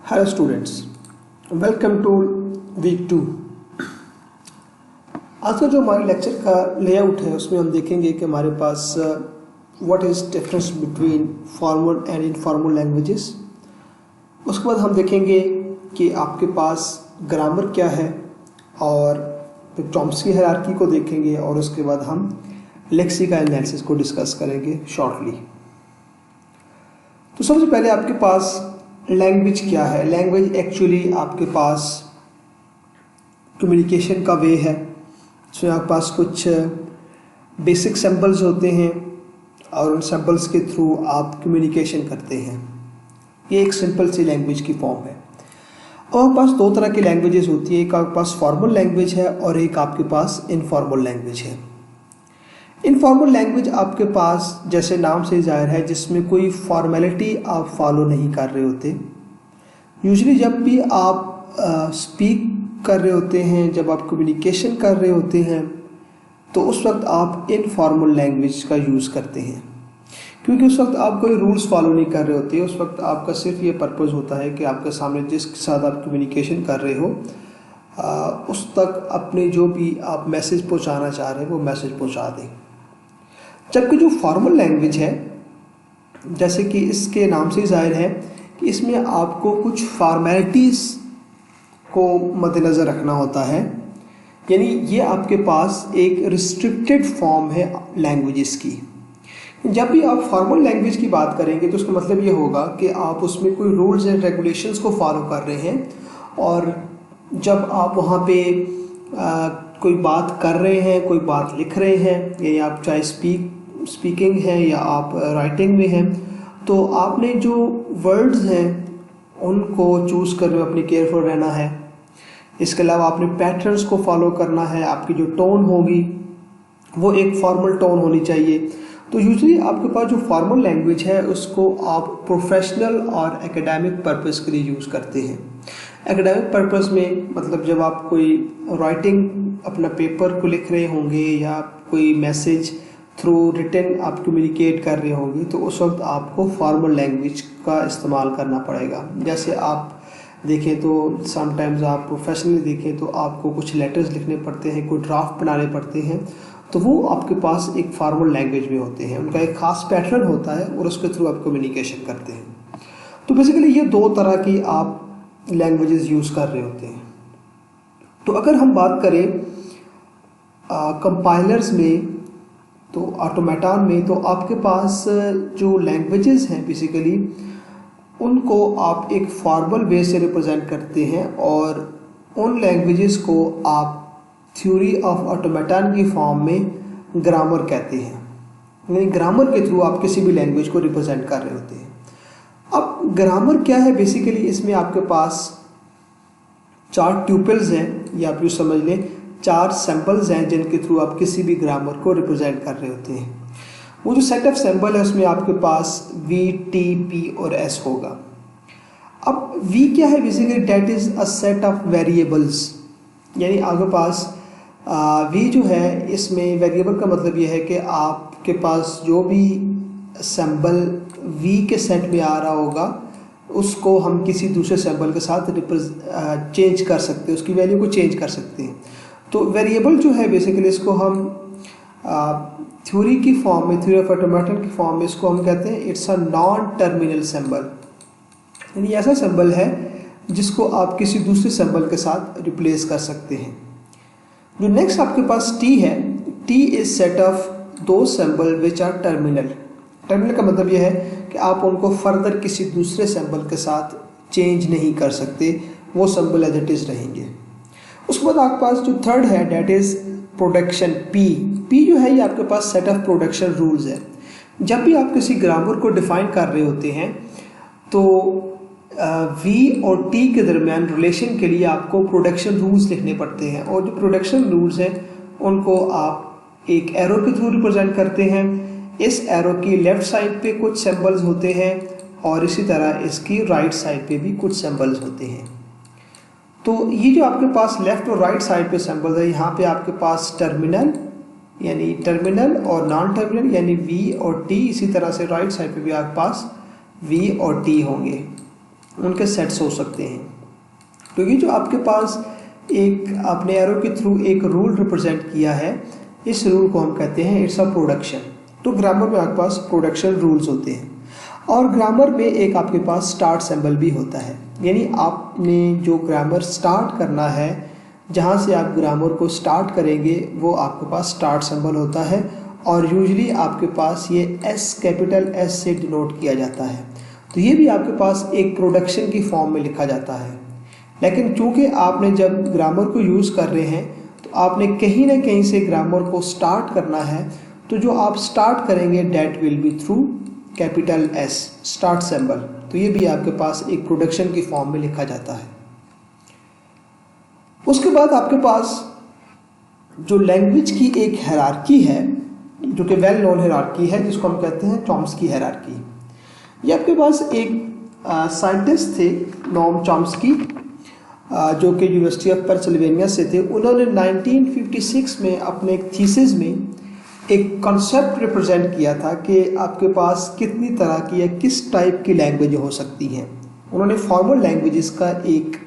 Hello students, welcome to week 2। आज का जो हमारे लेक्चर का लेआउट है उसमें हम देखेंगे कि हमारे पास what is difference between formal and informal languages. उसके बाद हम देखेंगे कि आपके पास ग्रामर क्या है और फिर चॉम्स्की हायरार्की को देखेंगे और उसके बाद हम लेक्सिकल एनालिसिस को डिस्कस करेंगे शॉर्टली। तो सबसे पहले आपके पास लैंग्वेज क्या है। लैंग्वेज एक्चुअली आपके पास कम्युनिकेशन का वे है। इसमें आपके पास कुछ बेसिक सिंबल्स होते हैं और उन सिंबल्स के थ्रू आप कम्युनिकेशन करते हैं। ये एक सिंपल सी लैंग्वेज की फॉर्म है। और आपके पास दो तरह की लैंग्वेजेस होती है, एक आपके पास फॉर्मल लैंग्वेज है और एक आपके पास इनफॉर्मल लैंग्वेज है। इनफॉर्मल लैंग्वेज आपके पास जैसे नाम से जाहिर है जिसमें कोई फॉर्मेलिटी आप फॉलो नहीं कर रहे होते। यूजुअली जब भी आप स्पीक कर रहे होते हैं, जब आप कम्युनिकेशन कर रहे होते हैं तो उस वक्त आप इनफॉर्मल लैंग्वेज का यूज़ करते हैं, क्योंकि उस वक्त आप कोई रूल्स फॉलो नहीं कर रहे होते। उस वक्त आपका सिर्फ ये पर्पज़ होता है कि आपके सामने जिसके साथ आप कम्युनिकेशन कर रहे हो उस तक अपने जो भी आप मैसेज पहुंचाना चाह रहे हैं वो मैसेज पहुंचा दें। जबकि जो फॉर्मल लैंग्वेज है, जैसे कि इसके नाम से जाहिर है कि इसमें आपको कुछ फॉर्मेलिटीज़ को मद्देनज़र रखना होता है, यानी ये आपके पास एक रिस्ट्रिक्टेड फॉर्म है लैंग्वेजेस की। जब भी आप फॉर्मल लैंग्वेज की बात करेंगे तो उसका मतलब ये होगा कि आप उसमें कोई रूल्स एंड रेगुलेशंस को फॉलो कर रहे हैं, और जब आप वहाँ पे कोई बात कर रहे हैं, कोई बात लिख रहे हैं, यानी आप चाहे स्पीकिंग है या आप राइटिंग में हैं, तो आपने जो वर्ड्स हैं उनको चूज़ करने में अपनी केयरफुल रहना है। इसके अलावा आपने पैटर्न्स को फॉलो करना है। आपकी जो टोन होगी वो एक फॉर्मल टोन होनी चाहिए। तो यूजुअली आपके पास जो फॉर्मल लैंग्वेज है उसको आप प्रोफेशनल और एकेडमिक पर्पस के लिए यूज़ करते हैं। एकेडमिक पर्पस में मतलब जब आप कोई राइटिंग अपना पेपर को लिख रहे होंगे या कोई मैसेज थ्रू रिटन आप कम्युनिकेट कर रहे होंगे तो उस वक्त आपको फॉर्मल लैंग्वेज का इस्तेमाल करना पड़ेगा। जैसे आप देखें तो समटाइम्स आप प्रोफेशनली देखें तो आपको कुछ लेटर्स लिखने पड़ते हैं, कोई ड्राफ्ट बनाने पड़ते हैं, तो वो आपके पास एक फॉर्मल लैंग्वेज में होते हैं। उनका एक ख़ास पैटर्न होता है और उसके थ्रू आप कम्युनिकेशन करते हैं। तो बेसिकली ये दो तरह की आप लैंग्वेजेस यूज़ कर रहे होते हैं। तो अगर हम बात करें कंपाइलर्स में तो ऑटोमेटन में, तो आपके पास जो लैंग्वेजेस हैं बेसिकली उनको आप एक फॉर्मल वे से रिप्रेजेंट करते हैं और उन लैंग्वेजेस को आप थ्योरी ऑफ ऑटोमेटन की फॉर्म में ग्रामर कहते हैं। यानी ग्रामर के थ्रू आप किसी भी लैंग्वेज को रिप्रेजेंट कर रहे होते हैं। अब ग्रामर क्या है बेसिकली, इसमें आपके पास 4 ट्यूपल्स हैं या आप यूँ समझ लें 4 सिंबल्स हैं जिनके थ्रू आप किसी भी ग्रामर को रिप्रेजेंट कर रहे होते हैं। वो जो सेट ऑफ सिंबल है उसमें आपके पास V, T, P और S होगा। अब V क्या है basically, that is a set of variables. यानी आपके पास V जो है इसमें वेरिएबल का मतलब ये है कि आपके पास जो भी सिंबल V के सेट में आ रहा होगा उसको हम किसी दूसरे सिंबल के साथ चेंज कर सकते हैं, उसकी वैल्यू को चेंज कर सकते हैं। तो वेरिएबल जो है बेसिकली इसको हम थ्योरी की फॉर्म में, थ्योरी ऑफ ऑटोमेटन की फॉर्म में इसको हम कहते हैं it's a non terminal symbol. यानी ऐसा सिंबल है जिसको आप किसी दूसरे सिंबल के साथ रिप्लेस कर सकते हैं। जो नेक्स्ट आपके पास T है, T इज सेट ऑफ दो symbol which are terminal. Terminal का मतलब यह है कि आप उनको फर्दर किसी दूसरे सिंबल के साथ चेंज नहीं कर सकते, वो सिंबल एज इट इज़ रहेंगे। उसके बाद आपके पास जो थर्ड है डेट इज़ प्रोडक्शन P जो है ये आपके पास सेट ऑफ प्रोडक्शन रूल्स है। जब भी आप किसी ग्रामर को डिफाइन कर रहे होते हैं तो V और T के दरमियान रिलेशन के लिए आपको प्रोडक्शन रूल्स लिखने पड़ते हैं, और जो प्रोडक्शन रूल्स हैं उनको आप एक एरो के थ्रू रिप्रेजेंट करते हैं। इस एरो की लेफ्ट साइड पे कुछ सिंबल्स होते हैं और इसी तरह इसकी राइट साइड पे भी कुछ सिंबल्स होते हैं। तो ये जो आपके पास लेफ्ट और राइट साइड पे सिंबल है, यहाँ पे आपके पास टर्मिनल यानी टर्मिनल और नॉन टर्मिनल यानी V और T, इसी तरह से राइट साइड पे भी आपके पास V और T होंगे। उनके सेट्स हो सकते हैं। तो ये जो आपके पास एक आपने एरो के थ्रू एक रूल रिप्रेजेंट किया है, इस रूल को हम कहते हैं इट्स अ प्रोडक्शन। तो ग्रामर में आपके पास प्रोडक्शन रूल्स होते हैं और ग्रामर में एक आपके पास स्टार्ट सिंबल भी होता है। यानी आपने जो ग्रामर स्टार्ट करना है, जहाँ से आप ग्रामर को स्टार्ट करेंगे वो आपके पास स्टार्ट सिंबल होता है और यूजुअली आपके पास ये एस, कैपिटल एस से डिनोट किया जाता है। तो ये भी आपके पास एक प्रोडक्शन की फॉर्म में लिखा जाता है। लेकिन चूंकि आपने जब ग्रामर को यूज़ कर रहे हैं तो आपने कहीं ना कहीं से ग्रामर को स्टार्ट करना है, तो जो आप स्टार्ट करेंगे that will be through capital S, start symbol. तो ये भी आपके पास एक प्रोडक्शन की फॉर्म में लिखा जाता है। उसके बाद आपके पास जो लैंग्वेज की एक हायरार्की है, जो कि वेल नोन हायरार्की है, जिसको हम कहते हैं चॉम्स्की हायरार्की। ये आपके पास एक साइंटिस्ट थे नोम चॉम्स्की, जो कि यूनिवर्सिटी ऑफ पेंसिल्वेनिया से थे। उन्होंने 1956 में अपने एक थीसिस में एक कॉन्सेप्ट रिप्रेजेंट किया था कि आपके पास कितनी तरह की या किस टाइप की लैंग्वेज हो सकती हैं। उन्होंने फॉर्मल लैंग्वेजेस का एक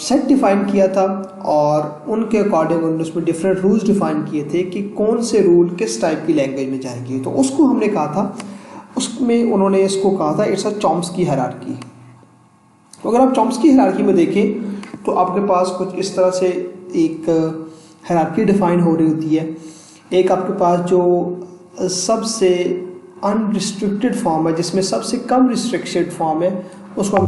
सेट डिफाइन किया था और उनके अकॉर्डिंग उन्होंने उसमें डिफरेंट रूल्स डिफाइन किए थे कि कौन से रूल किस टाइप की लैंग्वेज में जाएंगे। तो उसको हमने कहा था, उसमें उन्होंने इसको कहा था इट्स अ चॉम्स्की हायरार्की। तो अगर आप चॉम्स्की हायरार्की में देखें तो आपके पास कुछ इस तरह से एक हायरार्की डिफाइन हो रही होती है। एक आपके पास जो सबसे अनरिस्ट्रिक्टेड फॉर्म है, जिसमें सबसे कम रिस्ट्रिक्टेड फॉर्म है, उसको हम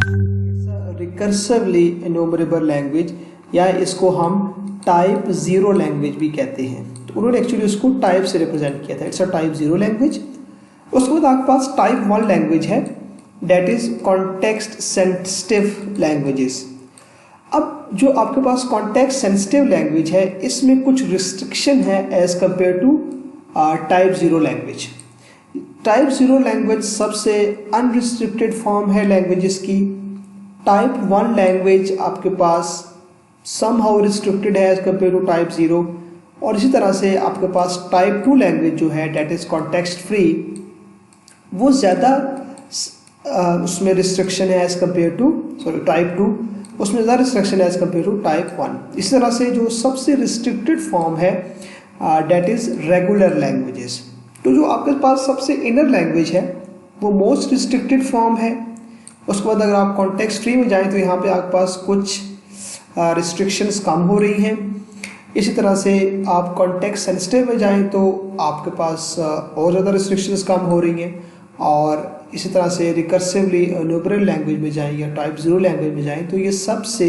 रिकर्सिवली एन्यूमरेबल लैंग्वेज या इसको हम टाइप 0 लैंग्वेज भी कहते हैं। तो उन्होंने एक्चुअली उसको टाइप से रिप्रेजेंट किया था, इट्स अ टाइप 0 लैंग्वेज। उसके बाद आपके पास टाइप 1 लैंग्वेज है, that is context sensitive languages. अब जो आपके पास कॉन्टेक्स्ट सेंसिटिव लैंग्वेज है, इसमें कुछ रिस्ट्रिक्शन है as compare to type 0 language. Type 0 language सबसे अनरिस्ट्रिक्टेड फॉर्म है लैंग्वेजेस की। टाइप 1 लैंग्वेज आपके पास समहाउ रिस्ट्रिक्टेड है एज कंपेयर टू टाइप 0। और इसी तरह से आपके पास टाइप 2 लैंग्वेज जो है डेट इज कॉन्टेक्स्ट फ्री, वो ज़्यादा उसमें रिस्ट्रिक्शन है एज कंपेयर टू टाइप 2, उसमें ज़्यादा रिस्ट्रिक्शन है एज कंपेयर टू टाइप 1। इस तरह से जो सबसे रिस्ट्रिक्टेड फॉर्म है डेट इज़ रेगुलर लैंग्वेजेस। तो जो आपके पास सबसे इनर लैंग्वेज है वो मोस्ट रिस्ट्रिक्टेड फॉर्म है। उसके बाद अगर आप कॉन्टेक्स्ट फ्री में जाएं तो यहाँ पे आपके पास कुछ रिस्ट्रिक्शंस कम हो रही हैं। इसी तरह से आप कॉन्टेक्स्ट सेंसिटिव में जाएं तो आपके पास और ज़्यादा रिस्ट्रिक्शंस कम हो रही हैं। और इसी तरह से रिकर्सिवली एन्यूमरेबल लैंग्वेज में जाएं या टाइप 0 लैंग्वेज में जाएं तो ये सबसे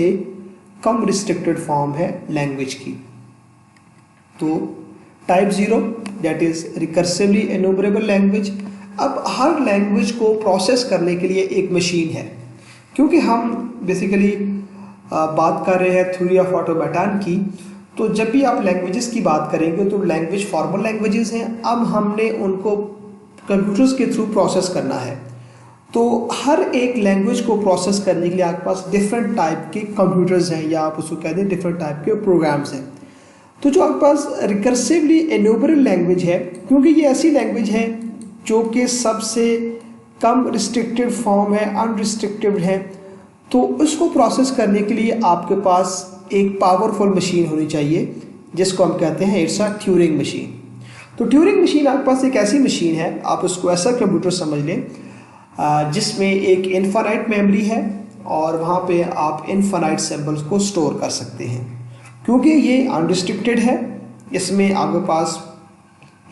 कम रिस्ट्रिक्टेड फॉर्म है लैंग्वेज की। तो type 0 that is recursively enumerable language. अब हर लैंग्वेज को प्रोसेस करने के लिए एक मशीन है, क्योंकि हम बेसिकली बात कर रहे हैं थ्योरी ऑफ ऑटोमेटन की। तो जब भी आप लैंग्वेजेस की बात करेंगे तो लैंग्वेज फॉर्मल लैंग्वेजेस हैं, अब हमने उनको कंप्यूटर्स के थ्रू प्रोसेस करना है। तो हर एक लैंग्वेज को प्रोसेस करने के लिए आपके पास डिफरेंट टाइप के कंप्यूटर्स हैं, या आप उसको कहते हैं डिफरेंट टाइप के प्रोग्राम्स हैं। तो जो आपके पास रिकर्सिवली एन्यूमरेबल लैंग्वेज है, क्योंकि ये ऐसी लैंग्वेज है जो कि सबसे कम रिस्ट्रिक्टेड फॉर्म है, अनरिस्ट्रिक्टेड है, तो उसको प्रोसेस करने के लिए आपके पास एक पावरफुल मशीन होनी चाहिए, जिसको हम कहते हैं इट्स अ ट्यूरिंग मशीन। तो ट्यूरिंग मशीन आपके पास एक ऐसी मशीन है, आप उसको ऐसा कंप्यूटर समझ लें जिसमें एक इनफाइनाइट मेमोरी है और वहाँ पे आप इनफाइनाइट सिंबल्स को स्टोर कर सकते हैं। क्योंकि ये अनरिस्ट्रिक्टेड है, इसमें आपके पास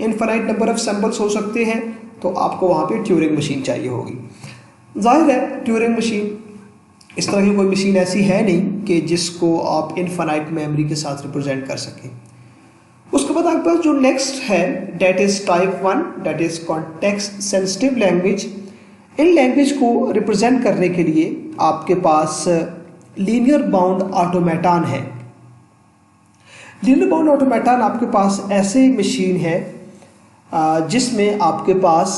इनफाइनाइट नंबर ऑफ सिंबल्स हो सकते हैं, तो आपको वहाँ पे ट्यूरिंग मशीन चाहिए होगी। जाहिर है ट्यूरिंग मशीन इस तरह की कोई मशीन ऐसी है नहीं कि जिसको आप इनफाइनाइट मेमोरी के साथ रिप्रेजेंट कर सकें। उसके बाद आपके पास जो नेक्स्ट है that is type 1 that is context sensitive language. इन लैंग्वेज को रिप्रेजेंट करने के लिए आपके पास लीनियर बाउंड ऑटोमेटन है। लीनियर बाउंड ऑटोमेटन आपके पास ऐसे मशीन है जिसमें आपके पास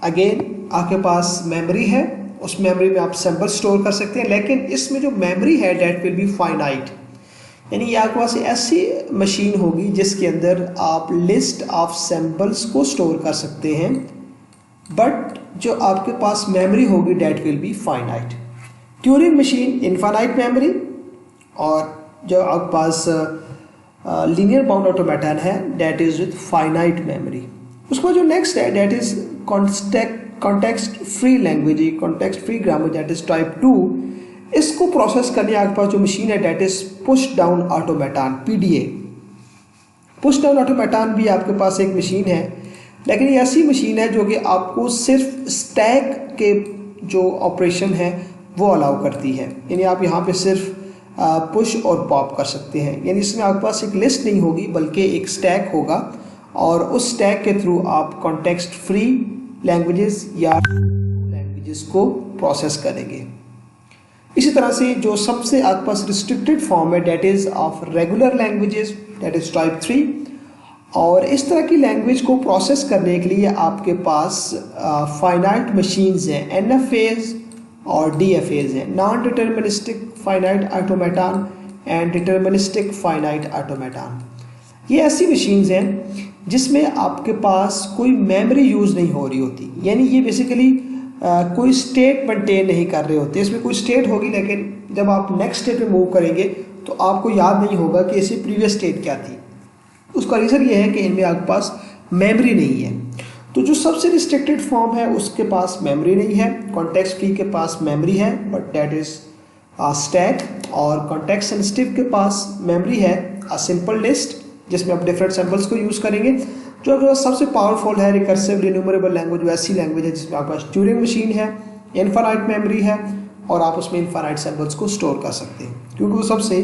अगेन आपके पास मेमोरी है, उस मेमोरी में आप सिंबल स्टोर कर सकते हैं, लेकिन इसमें जो मेमोरी है डेट विल बी फाइनाइट। यानी ये आपके पास ऐसी मशीन होगी जिसके अंदर आप लिस्ट ऑफ सिंबल्स को स्टोर कर सकते हैं, बट जो आपके पास मेमोरी होगी that will be finite. Turing machine infinite memory, और जो आपके पास लीनियर बाउंड ऑटोमेटन है that is with finite memory. उसके बाद जो नेक्स्ट है that is context free language, context free grammar that is type 2। इसको प्रोसेस करने आपके पास जो मशीन है that is push down automaton, PDA। Push down automaton भी आपके पास एक मशीन है, लेकिन ये ऐसी मशीन है जो कि आपको सिर्फ स्टैक के जो ऑपरेशन है वो अलाउ करती है, यानी आप यहाँ पे सिर्फ पुश और पॉप कर सकते हैं। यानी इसमें आपके पास एक लिस्ट नहीं होगी बल्कि एक स्टैक होगा, और उस स्टैक के थ्रू आप कॉन्टेक्स्ट फ्री लैंग्वेजेस या लैंग्वेजेस को प्रोसेस करेंगे। इसी तरह से जो सबसे आपके पास रिस्ट्रिक्टेड फॉर्म है that is of regular languages that is type 3। और इस तरह की लैंग्वेज को प्रोसेस करने के लिए आपके पास फाइनाइट मशीन्स हैं, NFAs और DFAs हैं, non deterministic finite automaton and deterministic finite automaton. ये ऐसी मशीन्स हैं जिसमें आपके पास कोई मेमोरी यूज़ नहीं हो रही होती, यानी ये बेसिकली कोई स्टेट मेंटेन नहीं कर रहे होते। इसमें कोई स्टेट होगी लेकिन जब आप नेक्स्ट स्टेट पे मूव करेंगे तो आपको याद नहीं होगा कि इससे प्रीवियस स्टेट क्या थी। उसका रीज़न ये है कि इनमें आपके पास मेमोरी नहीं है। तो जो सबसे रिस्ट्रिक्टेड फॉर्म है उसके पास मेमोरी नहीं है, कॉन्टेक्स्ट फ्री के पास मेमोरी है बट दैट इज स्टैक, और कॉन्टेक्स्ट सेंसिटिव के पास मेमोरी है सिंपल लिस्ट जिसमें आप डिफरेंट सिंबल्स को यूज़ करेंगे। जो अगर सबसे पावरफुल है रिकर्सिव इन्यूमरेबल लैंग्वेज, वैसी लैंग्वेज है जिसमें आपके पास ट्यूरिंग मशीन है, इनफाइनाइट मेमोरी है, और आप उसमें इनफाइनाइट सिंबल्स को स्टोर कर सकते हैं क्योंकि वो सबसे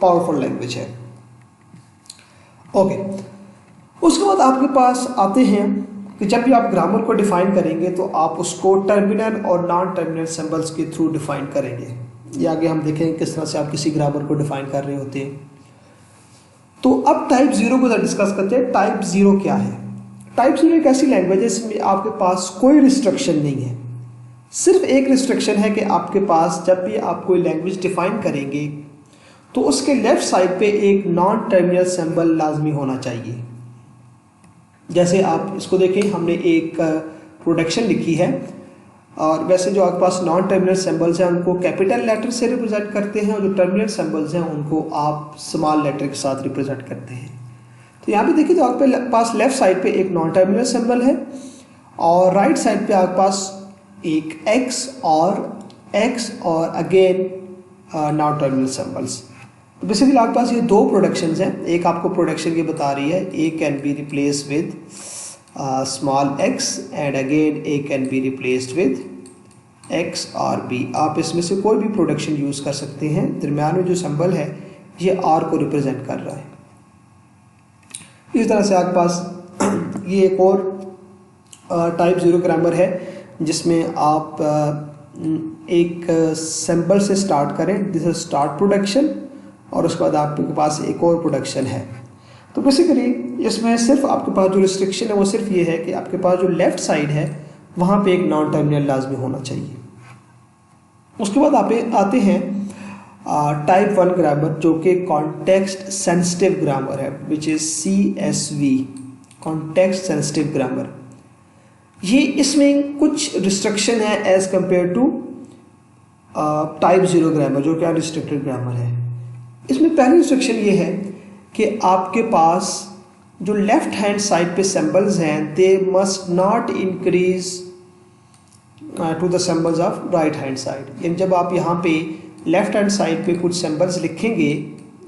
पावरफुल लैंग्वेज है। ओके, उसके बाद आपके पास आते हैं कि जब भी आप ग्रामर को डिफाइन करेंगे तो आप उसको टर्मिनल और नॉन टर्मिनल सिंबल्स के थ्रू डिफाइन करेंगे। ये आगे हम देखेंगे किस तरह से आप किसी ग्रामर को डिफाइन कर रहे होते हैं। तो अब टाइप 0 को डिस्कस करते हैं। टाइप 0 क्या है? टाइप 0 एक ऐसी लैंग्वेज है जिसमें आपके पास कोई रिस्ट्रिक्शन नहीं है। सिर्फ एक रिस्ट्रिक्शन है कि आपके पास जब भी आप कोई लैंग्वेज डिफाइन करेंगे तो उसके लेफ्ट साइड पे एक नॉन टर्मिनल सिंबल लाजमी होना चाहिए। जैसे आप इसको देखें, हमने एक प्रोडक्शन लिखी है और वैसे जो आपके पास नॉन टर्मिनल सिंबल्स हैं उनको कैपिटल लेटर से रिप्रेजेंट करते हैं और जो टर्मिनल सिंबल्स हैं उनको आप स्मॉल लेटर के साथ रिप्रेजेंट करते हैं। तो यहाँ पे देखिए तो आपके पास लेफ्ट साइड पे एक नॉन टर्मिनल सिंबल है और राइट साइड पे आपके पास एक एक्स और अगेन नॉन टर्मिनल सिंबल्स। तो बेसिकली आपके पास ये दो प्रोडक्शंस हैं। एक आपको प्रोडक्शन ये बता रही है A can be replace with small x and again a can be replaced with x और b। आप इसमें से कोई भी प्रोडक्शन यूज़ कर सकते हैं। दरम्यान में जो सिंबल है ये r को रिप्रेजेंट कर रहा है। इस तरह से आपके पास ये एक और टाइप 0 ग्रामर है जिसमें आप एक सिंबल से स्टार्ट करें, दिस इज स्टार्ट प्रोडक्शन, और उसके बाद आपके पास एक और प्रोडक्शन है। तो बेसिकली इसमें सिर्फ आपके पास जो रिस्ट्रिक्शन है वो सिर्फ ये है कि आपके पास जो लेफ्ट साइड है वहाँ पे एक नॉन टर्मिनल लाजमी होना चाहिए। उसके बाद आप आते हैं टाइप 1 ग्रामर जो कि कॉन्टेक्स्ट सेंसिटिव ग्रामर है, which is CSV, context sensitive grammar. ये इसमें कुछ रिस्ट्रिक्शन है as compare to type 0 grammar जो कि अनरिस्ट्रिक्टेड ग्रामर है। इसमें पहली रिस्ट्रिक्शन ये है कि आपके पास जो लेफ्ट हैंड साइड पे सिंबल्स हैं they must not increase to the symbols of right hand side. यानी जब आप यहाँ पे लेफ्ट हैंड साइड पे कुछ सिंबल्स लिखेंगे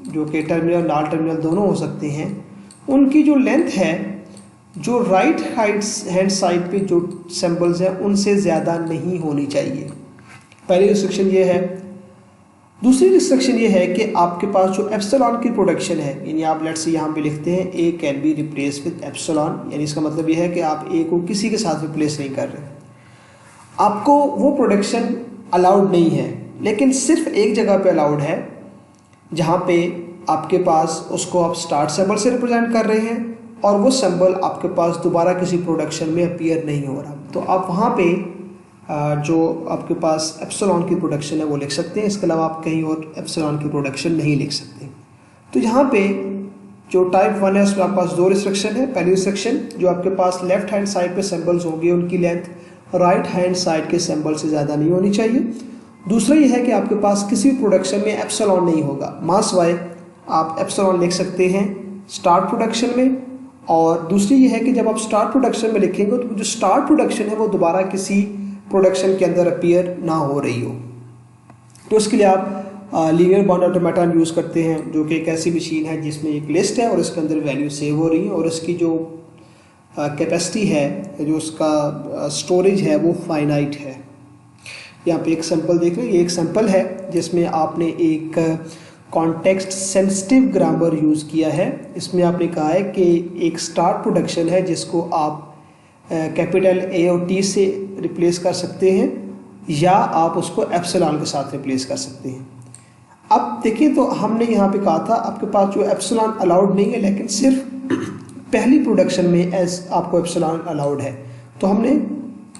जो कि टर्मिनल नॉन टर्मिनल दोनों हो सकते हैं, उनकी जो लेंथ है जो राइट हैंड साइड पे जो सिंबल्स हैं उनसे ज़्यादा नहीं होनी चाहिए। पहली रिस्ट्रिक्शन ये है। दूसरी रिस्ट्रिक्शन ये है कि आपके पास जो एप्सिलॉन की प्रोडक्शन है, यानी आप लेट्स से यहाँ पे लिखते हैं A can be replace with epsilon, यानी इसका मतलब ये है कि आप ए को किसी के साथ रिप्लेस नहीं कर रहे। आपको वो प्रोडक्शन अलाउड नहीं है, लेकिन सिर्फ एक जगह पे अलाउड है जहाँ पे आपके पास उसको आप स्टार्ट सिंबल से रिप्रेजेंट कर रहे हैं और वो सिंबल आपके पास दोबारा किसी प्रोडक्शन में अपीयर नहीं हो रहा। तो आप वहाँ पे जो आपके पास एप्सिलॉन की प्रोडक्शन है वो लिख सकते हैं। इसके अलावा आप कहीं और एप्सिलॉन की प्रोडक्शन नहीं लिख सकते। तो यहाँ पे जो टाइप 1 है उसमें आपके पास दो रिस्ट्रिक्शन है। पहली रिस्ट्रिक्शन जो आपके पास लेफ्ट हैंड साइड पे सिंबल्स होंगे उनकी लेंथ राइट हैंड साइड के सिंबल से ज़्यादा नहीं होनी चाहिए। दूसरा ये है कि आपके पास किसी भी प्रोडक्शन में एप्सिलॉन नहीं होगा, मास वाई आप एप्सिलॉन लिख सकते हैं स्टार्ट प्रोडक्शन में। और दूसरी ये है कि जब आप स्टार्ट प्रोडक्शन में लिखेंगे तो जो स्टार्ट प्रोडक्शन है वो दोबारा किसी प्रोडक्शन के अंदर अपीयर ना हो रही हो। तो इसके लिए आप लीनियर बाउंड ऑटोमेटन यूज़ करते हैं, जो कि एक ऐसी मशीन है जिसमें एक लिस्ट है और इसके अंदर वैल्यू सेव हो रही है और इसकी जो कैपेसिटी है, जो उसका स्टोरेज है वो फाइनाइट है। यहाँ पे एक सैंपल देख रहे हैं, ये एक सैंपल है जिसमें आपने एक कॉन्टेक्स्ट सेंसिटिव ग्रामर यूज़ किया है। इसमें आपने कहा है कि एक स्टार्ट प्रोडक्शन है जिसको आप कैपिटल ए और टी से रिप्लेस कर सकते हैं या आप उसको एप्सिलॉन के साथ रिप्लेस कर सकते हैं। अब देखिए, तो हमने यहाँ पे कहा था आपके पास जो एप्सिलॉन अलाउड नहीं है, लेकिन सिर्फ पहली प्रोडक्शन में आपको एप्सिलॉन अलाउड है। तो हमने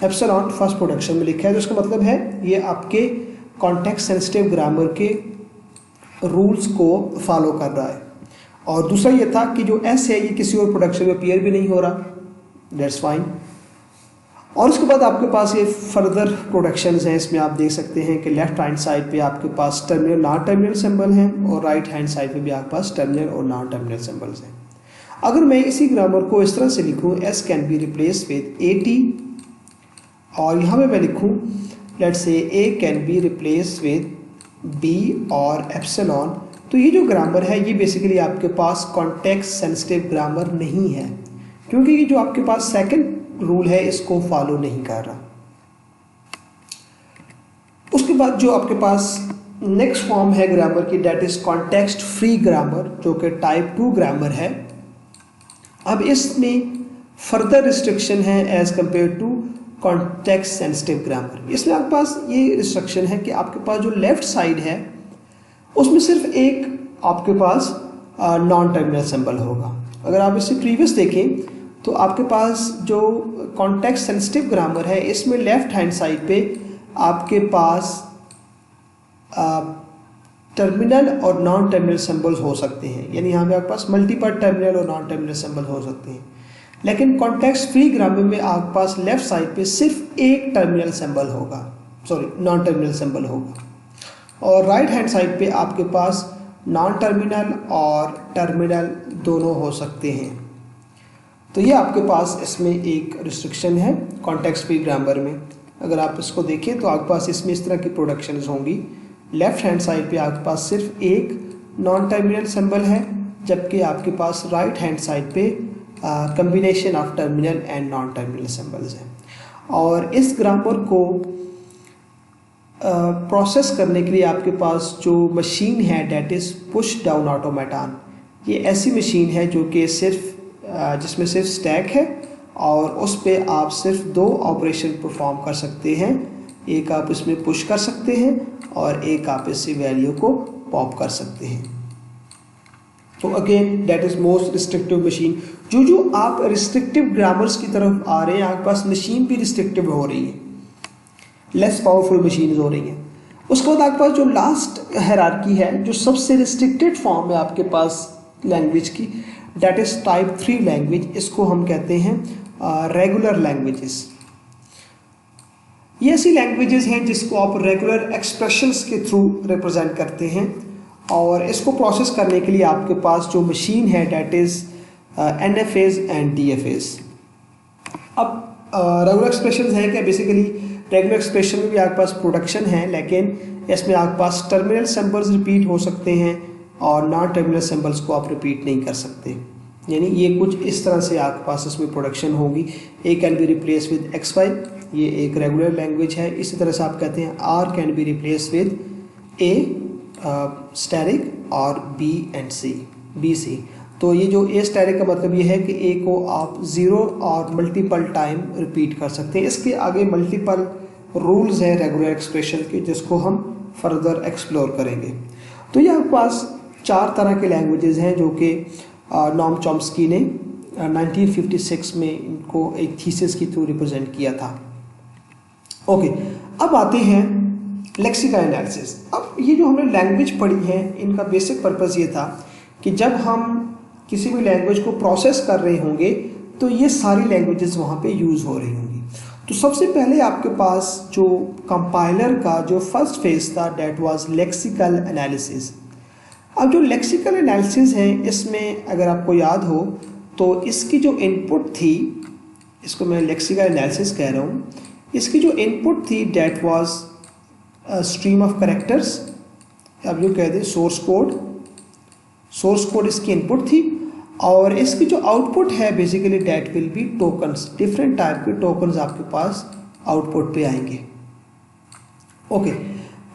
एप्सिलॉन फर्स्ट प्रोडक्शन में लिखा है, तो इसका मतलब है ये आपके कॉन्टेक्स्ट सेंसिटिव ग्रामर के रूल्स को फॉलो कर रहा है। और दूसरा ये था कि जो एस है ये किसी और प्रोडक्शन में अपीयर भी नहीं हो रहा, दैट्स फाइन। और उसके बाद आपके पास ये फर्दर प्रोडक्शंस हैं। इसमें आप देख सकते हैं कि लेफ्ट हैंड साइड पे आपके पास टर्मिनल नॉन टर्मिनल सिंबल हैं और राइट हैंड साइड पे भी आपके पास टर्मिनल और नॉन टर्मिनल सिंबल्स हैं। अगर मैं इसी ग्रामर को इस तरह से लिखूँ, S can be replace with a T, और यहाँ पे मैं लिखूँ let's say A can be replace with B और एप्सिलॉन, तो ये जो ग्रामर है ये बेसिकली आपके पास कॉन्टेक्स्ट सेंसिटिव ग्रामर नहीं है, क्योंकि ये जो आपके पास सेकंड रूल है इसको फॉलो नहीं कर रहा। उसके बाद जो आपके पास नेक्स्ट फॉर्म है ग्रामर की, that is context free grammar, जो कि टाइप 2 ग्रामर है। अब इसमें फर्दर रिस्ट्रिक्शन है as compare to context sensitive grammar. इसमें आपके पास ये रिस्ट्रिक्शन है कि आपके पास जो लेफ्ट साइड है उसमें सिर्फ एक आपके पास नॉन टर्मिनल सिंबल होगा। अगर आप इससे प्रीवियस देखें तो आपके पास जो कॉन्टेक्स्ट सेंसिटिव ग्रामर है इसमें लेफ्ट हैंड साइड पे आपके पास टर्मिनल और नॉन टर्मिनल सिंबल्स हो सकते हैं, यानी यहाँ पे आपके पास मल्टीपल टर्मिनल और नॉन टर्मिनल सिंबल हो सकते हैं। लेकिन कॉन्टेक्स्ट फ्री ग्रामर में आपके पास लेफ्ट साइड पे सिर्फ एक टर्मिनल सिंबल होगा, नॉन टर्मिनल सिंबल होगा, और राइट हैंड साइड पे आपके पास नॉन टर्मिनल और टर्मिनल दोनों हो सकते हैं। तो ये आपके पास इसमें एक रिस्ट्रिक्शन है कॉन्टेक्स्ट फ्री ग्रामर में। अगर आप इसको देखें तो आपके पास इसमें इस तरह की प्रोडक्शंस होंगी। लेफ्ट हैंड साइड पे आपके पास सिर्फ एक नॉन टर्मिनल सिंबल है, जबकि आपके पास राइट हैंड साइड पे combination of terminal and non terminal symbols हैं। और इस ग्रामर को प्रोसेस करने के लिए आपके पास जो मशीन है that is push down automaton, ये ऐसी मशीन है जो कि सिर्फ जिसमें सिर्फ स्टैक है और उस पर आप सिर्फ 2 ऑपरेशन परफॉर्म कर सकते हैं। एक आप इसमें पुश कर सकते हैं और एक आप इससे वैल्यू को पॉप कर सकते हैं। तो again that is most restrictive machine. जो आप रिस्ट्रिक्टिव ग्रामर्स की तरफ आ रहे हैं, आपके पास मशीन भी रिस्ट्रिक्टिव हो रही है, लेस पावरफुल मशीन हो रही हैं। उसके बाद आपके पास जो लास्ट हायरार्की है, जो सबसे रिस्ट्रिक्टेड फॉर्म है आपके पास लैंग्वेज की, दैट इज टाइप 3 लैंग्वेज। इसको हम कहते हैं रेगुलर लैंग्वेजेस। ये ऐसी लैंग्वेजेस हैं जिसको आप रेगुलर एक्सप्रेशंस के थ्रू रिप्रेजेंट करते हैं, और इसको प्रोसेस करने के लिए आपके पास जो मशीन है that is NFAs and DFAs। अब रेगुलर एक्सप्रेशंस है क्या? बेसिकली रेगुलर एक्सप्रेशन में भी आपके पास प्रोडक्शन है, लेकिन इसमें आपके पास टर्मिनल सिंबल्स रिपीट हो सकते हैं और नॉन टर्मिनल सिंबल्स को आप रिपीट नहीं कर सकते। यानी ये कुछ इस तरह से आपके पास इसमें प्रोडक्शन होगी। A can be replace with XY, ये एक रेगुलर लैंग्वेज है। इसी तरह से आप कहते हैं R can be replace with A static और B एंड C, BC। तो ये जो A स्टैटिक का मतलब ये है कि A को आप 0 और मल्टीपल टाइम रिपीट कर सकते हैं। इसके आगे मल्टीपल रूल्स हैं रेगुलर एक्सप्रेशन के, जिसको हम फर्दर एक्सप्लोर करेंगे। तो ये आपके पास 4 तरह के लैंग्वेजेस हैं जो कि नॉम चॉम्स्की ने 1956 में इनको एक थीसिस के थ्रू रिप्रेजेंट किया था। ओके, अब आते हैं लेक्सिकल एनालिसिस। अब ये जो हमने लैंग्वेज पढ़ी है, इनका बेसिक पर्पस ये था कि जब हम किसी भी लैंग्वेज को प्रोसेस कर रहे होंगे तो ये सारी लैंग्वेजेस वहाँ पे यूज़ हो रही होंगी। तो सबसे पहले आपके पास जो कंपाइलर का जो फर्स्ट फेज था दैट वाज लेक्सिकल एनालिसिस। अब जो लेक्सिकल एनालिसिस है इसमें अगर आपको याद हो तो इसकी जो इनपुट थी, इसको मैं लेक्सिकल एनालिसिस कह रहा हूँ, इसकी जो इनपुट थी that was stream of characters, अब जो कह दें सोर्स कोड इसकी इनपुट थी, और इसकी जो आउटपुट है basically that will be tokens. Different type के टोकन्स आपके पास आउटपुट पे आएंगे। ओके,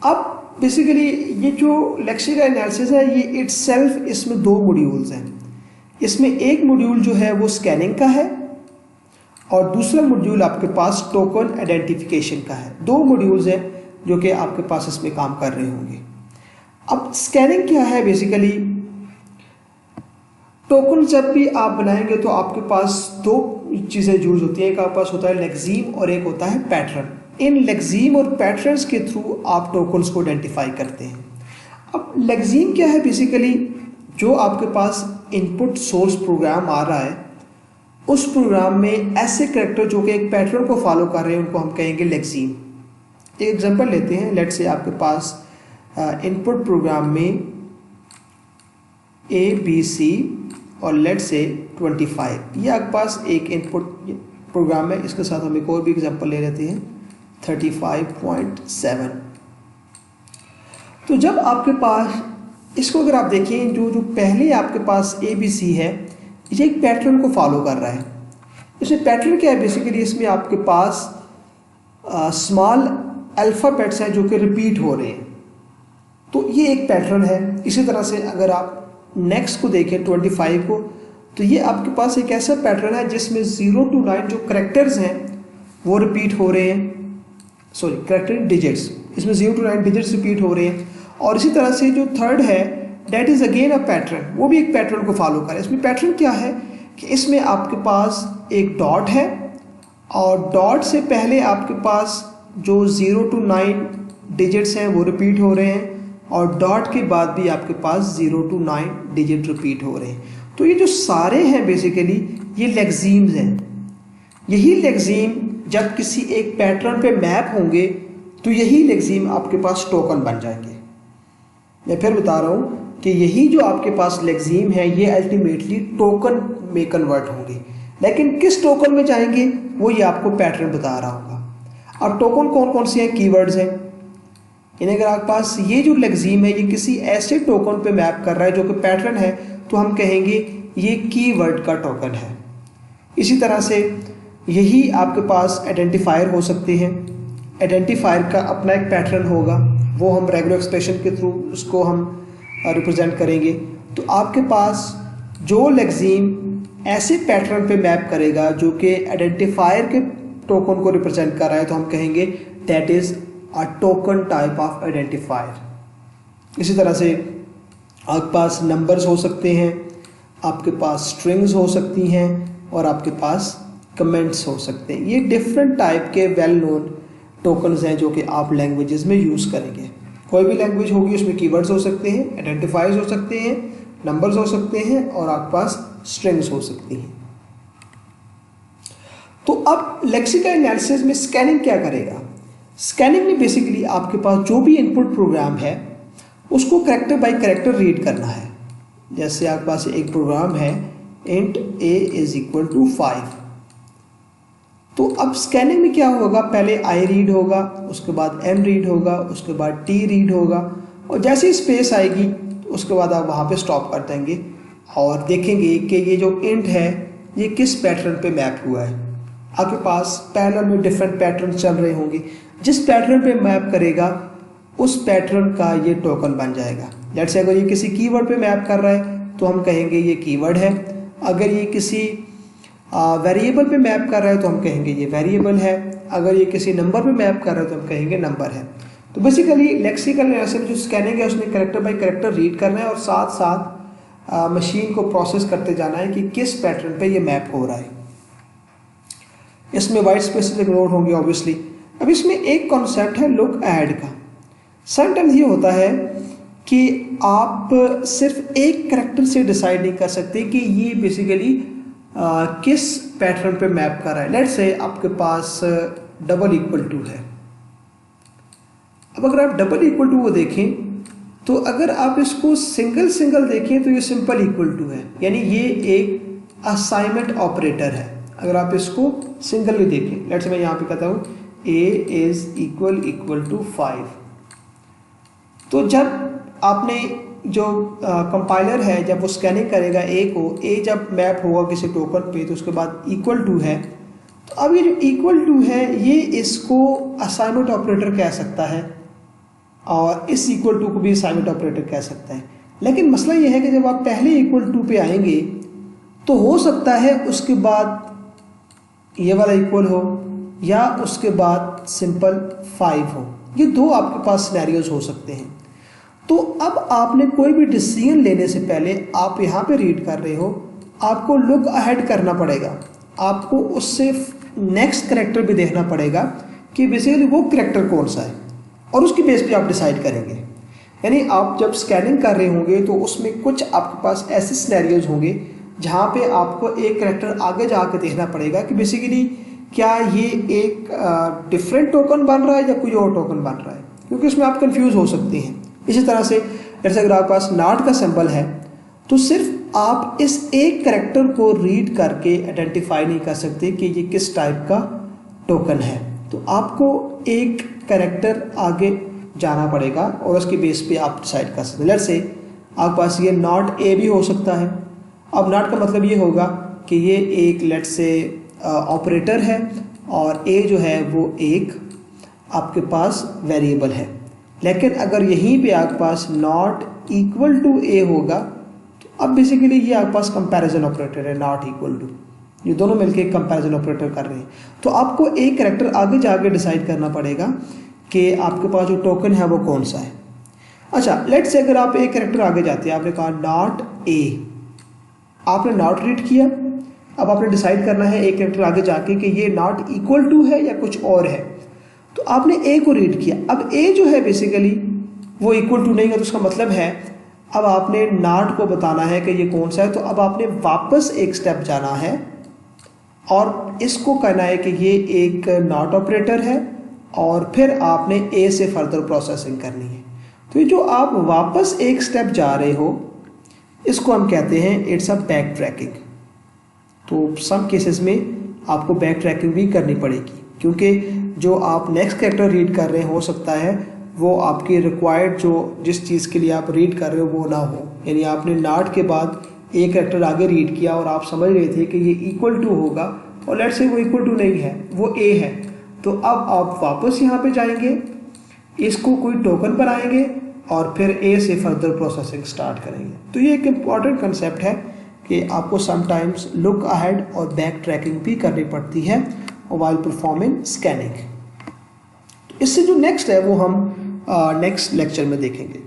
अब बेसिकली ये जो लेक्सिकल एनालिसिस है ये इटसेल्फ, इसमें दो मॉड्यूल्स हैं। इसमें एक मॉड्यूल जो है वो स्कैनिंग का है और दूसरा मॉड्यूल आपके पास टोकन आइडेंटिफिकेशन का है। दो मॉड्यूल्स हैं जो कि आपके पास इसमें काम कर रहे होंगे। अब स्कैनिंग क्या है? बेसिकली टोकन जब भी आप बनाएंगे तो आपके पास दो चीज़ें यूज होती हैं, एक आपके पास होता है लेक्सीम और एक होता है पैटर्न। इन लेक्सीम और पैटर्न्स के थ्रू आप टोकन्स को आइडेंटिफाई करते हैं। अब लेक्सीम क्या है? बेसिकली जो आपके पास इनपुट सोर्स प्रोग्राम आ रहा है उस प्रोग्राम में ऐसे कैरेक्टर जो कि एक पैटर्न को फॉलो कर रहे हैं उनको हम कहेंगे लेक्सीम। एक एग्जांपल लेते हैं, लेट्स से आपके पास इनपुट प्रोग्राम में ABC और लेट्स से 25, ये आपके पास एक इनपुट प्रोग्राम है। इसके साथ हम एक और भी एग्जांपल ले लेते हैं 35.7। तो जब आपके पास इसको अगर आप देखें, जो पहले आपके पास ABC है ये एक पैटर्न को फॉलो कर रहा है। इसमें पैटर्न क्या है? बेसिकली इसमें आपके पास स्मॉल अल्फ़ाबेट्स हैं जो कि रिपीट हो रहे हैं, तो ये एक पैटर्न है। इसी तरह से अगर आप नेक्स्ट को देखें 25 को, तो ये आपके पास एक ऐसा पैटर्न है जिसमें 0 to 9 जो करेक्टर्स हैं वो रिपीट हो रहे हैं, सॉरी करेक्टर डिजिट्स, इसमें 0 to 9 डिजिट्स रिपीट हो रहे हैं। और इसी तरह से जो थर्ड है that is again a pattern, वो भी एक पैटर्न को फॉलो करे। इसमें पैटर्न क्या है कि इसमें आपके पास एक डॉट है और डॉट से पहले आपके पास जो 0 to 9 डिजिट्स हैं वो रिपीट हो रहे हैं और डॉट के बाद भी आपके पास 0 to 9 डिजिट रिपीट हो रहे हैं। तो ये जो सारे हैं बेसिकली ये लेक्सीम्स हैं। यही लेक्सीम जब किसी एक पैटर्न पे मैप होंगे तो यही लेक्सीम आपके पास टोकन बन जाएंगे। मैं फिर बता रहा हूँ कि यही जो आपके पास लेक्सीम है ये अल्टीमेटली टोकन में कन्वर्ट होंगे, लेकिन किस टोकन में जाएंगे वो ये आपको पैटर्न बता रहा होगा। अब टोकन कौन कौन से हैं? कीवर्ड्स हैं। इन्हें अगर आपके पास ये जो लेक्सीम है ये किसी ऐसे टोकन पे मैप कर रहा है जो कि पैटर्न है तो हम कहेंगे ये कीवर्ड का टोकन है। इसी तरह से यही आपके पास आइडेंटिफायर हो सकते हैं। आइडेंटिफायर का अपना एक पैटर्न होगा, वो हम रेगुलर एक्सप्रेशन के थ्रू उसको हम रिप्रेजेंट करेंगे। तो आपके पास जो लेक्सीम ऐसे पैटर्न पे मैप करेगा जो कि आइडेंटिफायर के टोकन को रिप्रेजेंट कर रहा है तो हम कहेंगे that is a token type of identifier. इसी तरह से आपके पास नंबर्स हो सकते हैं, आपके पास स्ट्रिंग्स हो सकती हैं और आपके पास कमेंट्स हो सकते हैं। ये डिफरेंट टाइप के वेल नोन टोकन्स हैं जो कि आप लैंग्वेजेस में यूज़ करेंगे। कोई भी लैंग्वेज होगी उसमें कीवर्ड्स हो सकते हैं, आइडेंटिफायर्स हो सकते हैं, नंबर्स हो सकते हैं और आपके पास स्ट्रिंग्स हो सकती हैं। तो अब लेक्सिकल एनालिसिस में स्कैनिंग क्या करेगा? स्कैनिंग में बेसिकली आपके पास जो भी इनपुट प्रोग्राम है उसको कैरेक्टर बाय कैरेक्टर रीड करना है। जैसे आपके पास एक प्रोग्राम है int a = 5, तो अब स्कैनिंग में क्या होगा? पहले i रीड होगा, उसके बाद m रीड होगा, उसके बाद t रीड होगा और जैसे ही स्पेस आएगी तो उसके बाद आप वहाँ पे स्टॉप कर देंगे और देखेंगे कि ये जो int है ये किस पैटर्न पे मैप हुआ है। आपके पास पैरेलल में डिफरेंट पैटर्न चल रहे होंगे, जिस पैटर्न पे मैप करेगा उस पैटर्न का ये टोकन बन जाएगा। लेट्स से अगर ये किसी कीवर्ड पे मैप कर रहा है तो हम कहेंगे ये कीवर्ड है। अगर ये किसी वेरिएबल पे मैप कर रहा है तो हम कहेंगे ये वेरिएबल है। अगर ये किसी नंबर पे मैप कर रहा है तो हम कहेंगे नंबर है। तो बेसिकली लेक्सिकल एनालिसिस में जो स्कैनिंग है उसमें कैरेक्टर बाय कैरेक्टर रीड करना है और साथ साथ मशीन को प्रोसेस करते जाना है कि किस पैटर्न पे ये मैप हो रहा है। इसमें वाइट स्पेसेस इग्नोर होंगे ऑब्वियसली। अब इसमें एक कॉन्सेप्ट है लुक अहेड का। समटाइम्स ये होता है कि आप सिर्फ एक कैरेक्टर से डिसाइड नहीं कर सकते कि ये बेसिकली किस पैटर्न पे मैप कर रहा है। लेट्स से आपके पास डबल इक्वल टू है। अब अगर आप डबल इक्वल टू को देखें तो अगर आप इसको सिंगल सिंगल देखें तो ये सिंपल इक्वल टू है, यानी ये एक असाइनमेंट ऑपरेटर है। अगर आप इसको सिंगली देखें, लेट्स से मैं यहाँ पे कहता हूँ a इज इक्वल टू 5, तो जब आपने जो कंपाइलर है जब वो स्कैनिंग करेगा a को, a जब मैप होगा किसी टोकन पे तो उसके बाद इक्वल टू है, तो अब ये जो इक्वल टू है ये इसको असाइनमेंट ऑपरेटर कह सकता है और इस इक्वल टू को भी असाइनमेंट ऑपरेटर कह सकता है। लेकिन मसला ये है कि जब आप पहले इक्वल टू पे आएंगे तो हो सकता है उसके बाद ये वाला इक्वल हो या उसके बाद सिंपल 5 हो। ये दो आपके पास सिनेरियोज हो सकते हैं। तो अब आपने कोई भी डिसीजन लेने से पहले आप यहाँ पे रीड कर रहे हो, आपको लुक अहेड करना पड़ेगा, आपको उससे नेक्स्ट कैरेक्टर भी देखना पड़ेगा कि बेसिकली वो कैरेक्टर कौन सा है और उसकी बेस पे आप डिसाइड करेंगे। यानी आप जब स्कैनिंग कर रहे होंगे तो उसमें कुछ आपके पास ऐसे सिनेरियोज होंगे जहाँ पे आपको एक कैरेक्टर आगे जाके देखना पड़ेगा कि बेसिकली क्या ये एक डिफरेंट टोकन बन रहा है या कोई और टोकन बन रहा है, क्योंकि उसमें आप कंफ्यूज हो सकते हैं। इसी तरह से जैसे अगर आपके पास नॉट का सिंबल है तो सिर्फ आप इस एक कैरेक्टर को रीड करके आइडेंटिफाई नहीं कर सकते कि ये किस टाइप का टोकन है, तो आपको एक कैरेक्टर आगे जाना पड़ेगा और उसके बेस पे आप डिसाइड कर सकते हैं। लेट्स से आपके पास ये नॉट ए भी हो सकता है। अब नॉट का मतलब ये होगा कि ये एक लेट्स से ऑपरेटर है और ए जो है वो एक आपके पास वेरिएबल है। लेकिन अगर यहीं पे आपके पास नॉट इक्वल टू ए होगा तो अब बेसिकली ये आपके पास कंपैरिजन ऑपरेटर है, नॉट इक्वल टू, ये दोनों मिलके एक कंपैरिजन ऑपरेटर कर रहे हैं। तो आपको एक कैरेक्टर आगे जाके डिसाइड करना पड़ेगा कि आपके पास जो टोकन है वो कौन सा है। अच्छा, लेट्स से अगर आप एक कैरेक्टर आगे जाते हैं, आपने कहा नॉट ए, आपने नॉट रीड किया, अब आपने डिसाइड करना है एक कैरेक्टर आगे जाके कि ये नॉट इक्वल टू है या कुछ और है, तो आपने ए को रीड किया। अब ए जो है बेसिकली वो इक्वल टू नहीं है, तो उसका मतलब है अब आपने नॉट को बताना है कि ये कौन सा है, तो अब आपने वापस एक स्टेप जाना है और इसको कहना है कि ये एक नॉट ऑपरेटर है और फिर आपने ए से फर्दर प्रोसेसिंग करनी है। तो ये जो आप वापस एक स्टेप जा रहे हो इसको हम कहते हैं इट्स अ बैक ट्रैकिंग। तो सम केसेस में आपको बैक ट्रैकिंग भी करनी पड़ेगी, क्योंकि जो आप नेक्स्ट कैरेक्टर रीड कर रहे हो सकता है वो आपकी रिक्वायर्ड जो जिस चीज़ के लिए आप रीड कर रहे हो वो ना हो। यानी आपने नॉट के बाद एक कैरेक्टर आगे रीड किया और आप समझ रहे थे कि ये इक्वल टू होगा और लेट्स से वो इक्वल टू नहीं है, वो ए है, तो अब आप वापस यहाँ पे जाएंगे, इसको कोई टोकन बनाएंगे और फिर ए से फर्दर प्रोसेसिंग स्टार्ट करेंगे। तो ये एक इम्पॉर्टेंट कंसेप्ट है कि आपको समटाइम्स लुक अहेड और बैक ट्रैकिंग भी करनी पड़ती है व्हाइल परफॉर्मिंग स्कैनिंग। इससे जो नेक्स्ट है वो हम नेक्स्ट लेक्चर में देखेंगे।